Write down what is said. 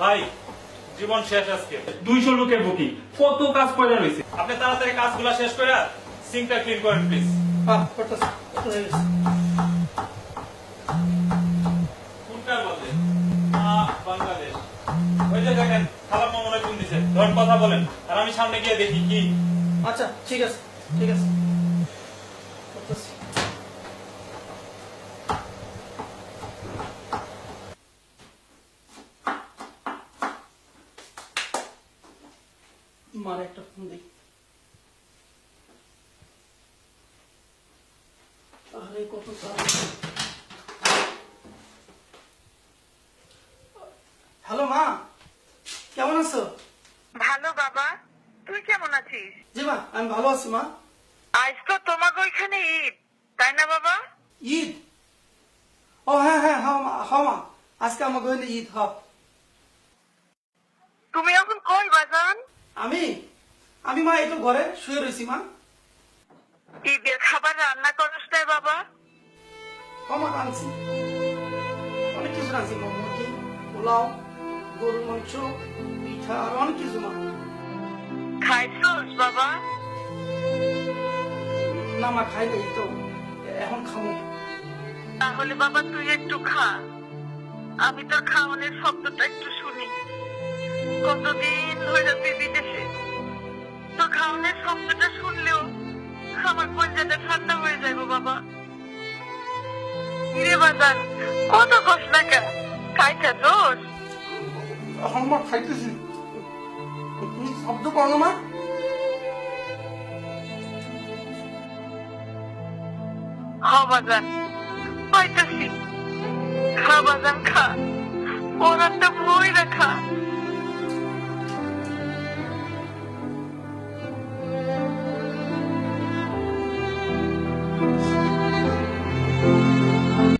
ভাই জীবন শেষ আজকে। 200 লোকের বুকিং, কত কাজ পড়ে রয়েছে। আপনি তাড়াতাড়ি কাজগুলো শেষ করে সিঙ্কটা ক্লিন করেন প্লিজ। কোনটা বললেন? বাংলাদেশ। ওই যে দেখেন খালাম মনে হয় ফোন দিছে, ধর কথা বলেন আর আমি সামনে গিয়ে দেখি কি। আচ্ছা ঠিক আছে ঠিক আছে করতেছি। মার একটা ফোন দিই। আরে কত কাজ। হ্যালো মা, কেমন আছো? ভালো বাবা, তুই কেমন আছিস? জি মা, আমি ভালো আছি মা। আজ তো তোমাকে ওইখানে ঈদ, তাই না বাবা? ঈদ? ও হ্যাঁ হ্যাঁ হ্যাঁ মা, হ্যাঁ মা, আজকে আমার গইলে ঈদ। হ তুমি এখন কই বাজান? আমি আমি মা একটু ঘরে শুয়ে রয়েছি মা। ঈদের খাবার রান্না করস না বাবা? মা আনছি, অনেক কিছু আনছি মা, মুরগি, পোলাও, গরুর মাংস, পিঠা আর অনেক কিছু মা। খাইছস বাবা? না মা খাই নাই তো, এখন খাবো। তাহলে বাবা তুই একটু খা, আমি তোর খাওয়ানোর শব্দটা একটু শুনি। কতদিন ধরে তুই বিদেশে, তোর খাওয়ানোর শব্দটা শুনলেও আমার কলজাটা ঠান্ডা হয়ে যাবে বাবা। রে বাজান, কত কষ্ট না খাইছা তোর? এখন মা খাইতেছি, তুমি শব্দ করো না মা। বাজান পাইতেছি, খা বাজান খা, ওর একটা বই রাখা।